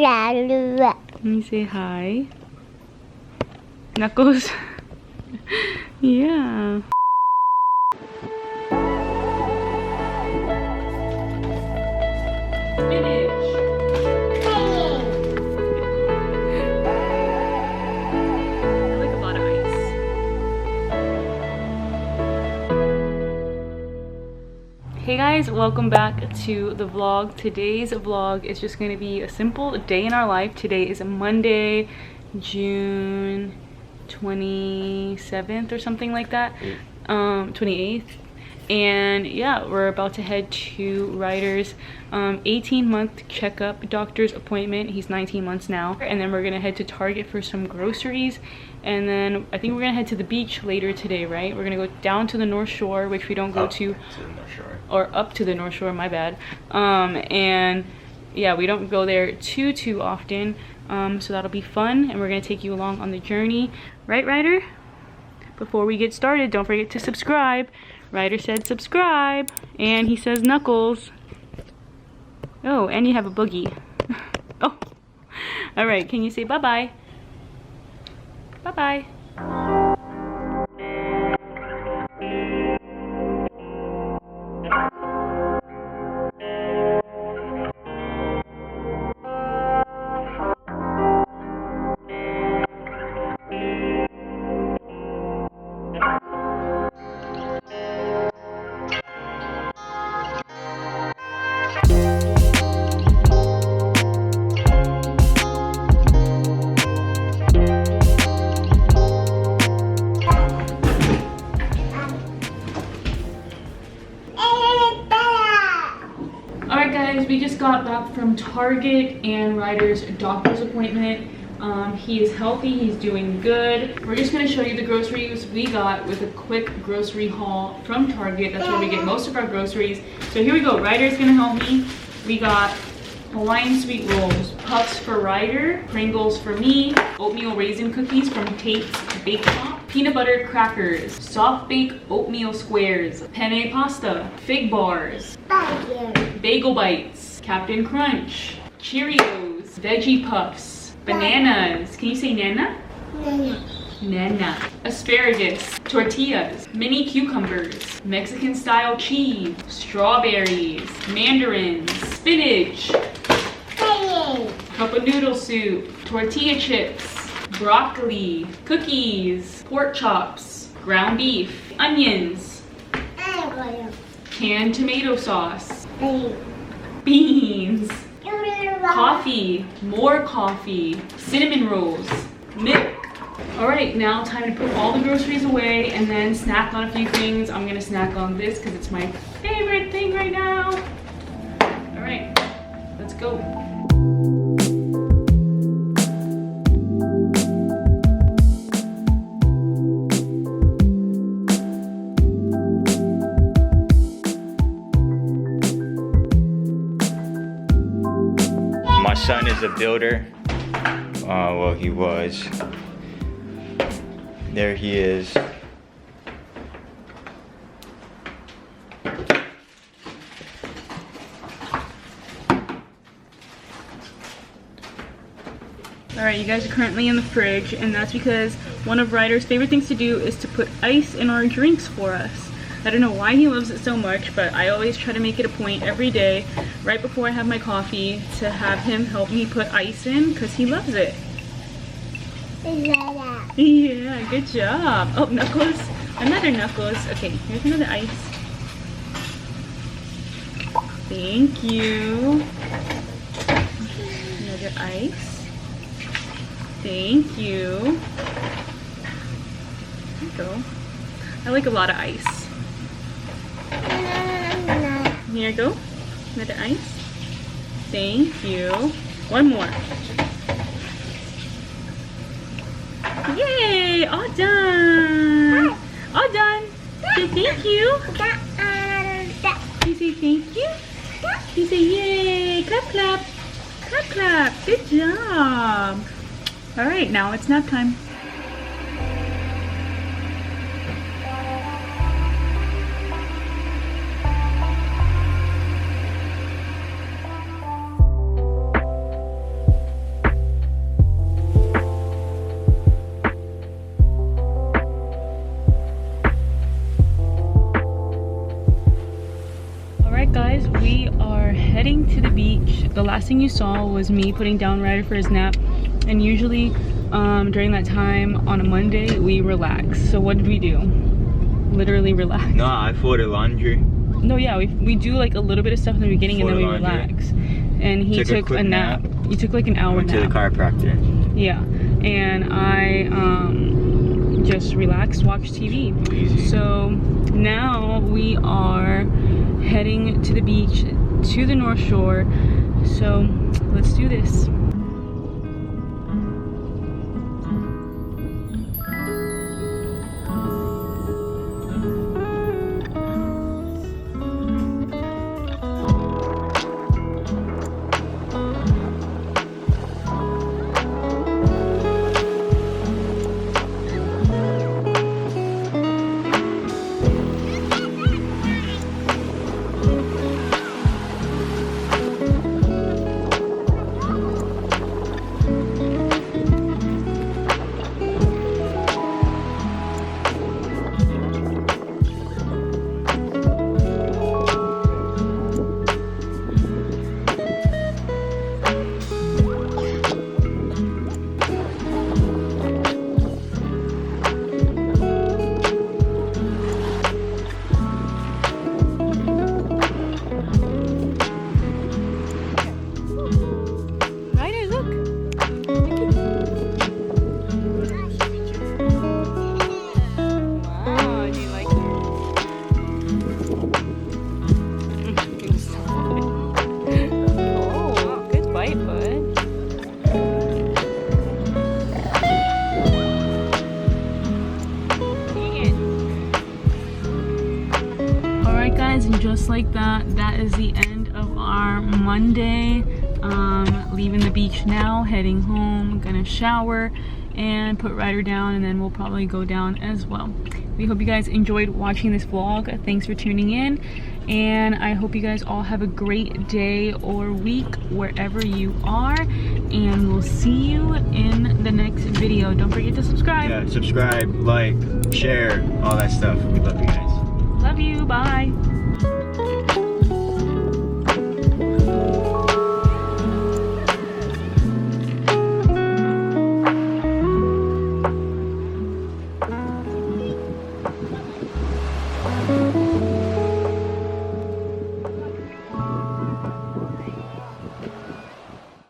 Let me say hi. Knuckles. Yeah. Hey guys, welcome back to the vlog. Today's vlog is just going to be a simple day in our life. Today is a Monday, June 27th or something like that. 28th. And yeah, we're about to head to Ryder's 18-month checkup doctor's appointment. He's 19 months now. And then we're gonna head to Target for some groceries. And then I think we're gonna head to the beach later today, right? We're gonna go down to the North Shore, which we don't go to the North Shore. Or up to the North Shore, my bad. And yeah, we don't go there too often. So that'll be fun, and we're gonna take you along on the journey. Right, Ryder? Before we get started, don't forget to subscribe. Ryder said subscribe, and he says Knuckles. Oh, and you have a boogie. Oh, all right, can you say bye-bye? Bye-bye. We just got back from Target and Ryder's doctor's appointment. He is healthy, he's doing good. We're just gonna show you the groceries we got with a quick grocery haul from Target. That's where we get most of our groceries. So here we go, Ryder's gonna help me. We got Hawaiian sweet rolls, puffs for Ryder, Pringles for me, oatmeal raisin cookies from Tate's Bake Shop, peanut butter crackers, soft bake oatmeal squares, penne pasta, fig bars, bagel bites, Captain Crunch, Cheerios, veggie puffs, bananas. Can you say nana? Nana. Asparagus, tortillas, mini cucumbers, Mexican style cheese, strawberries, mandarins, spinach, cup of noodle soup, tortilla chips, broccoli, cookies, pork chops, ground beef, onions, canned tomato sauce, beans, coffee, more coffee, cinnamon rolls, milk. All right, now time to put all the groceries away and then snack on a few things. I'm gonna snack on this because it's my favorite thing right now. All right, let's go. My son is a builder. Well, he was. There he is. Alright, you guys are currently in the fridge, and that's because one of Ryder's favorite things to do is to put ice in our drinks for us. I don't know why he loves it so much, but I always try to make it a point every day, right before I have my coffee, to have him help me put ice in, because he loves it. Yeah, good job. Oh, Knuckles. Another Knuckles. Okay, here's another ice. Thank you. Another ice. Thank you. There you go. I like a lot of ice. Here you go. Another ice. Thank you. One more. Yay! All done! All done! Say thank you! You say thank you? You say yay! Clap clap! Clap clap! Good job! Alright, now it's nap time. the last thing you saw was me putting down Ryder for his nap, and usually during that time on a Monday we relax. So what did we do? Literally relax. No, I folded laundry. No, yeah, we do like a little bit of stuff in the beginning and then we relax. And he took a nap. You took like an hour nap. Went to the chiropractor. Yeah, and I just relaxed, watched TV. Easy. So now we are heading to the beach, to the North Shore. So let's do this. And just like that, that is the end of our Monday. Leaving the beach now, heading home, gonna shower and put Ryder down, and then we'll probably go down as well. We hope you guys enjoyed watching this vlog. Thanks for tuning in, and I hope you guys all have a great day or week wherever you are, and we'll see you in the next video. Don't forget to subscribe. Yeah, subscribe, like, share, all that stuff. We love you guys. Love you. Bye.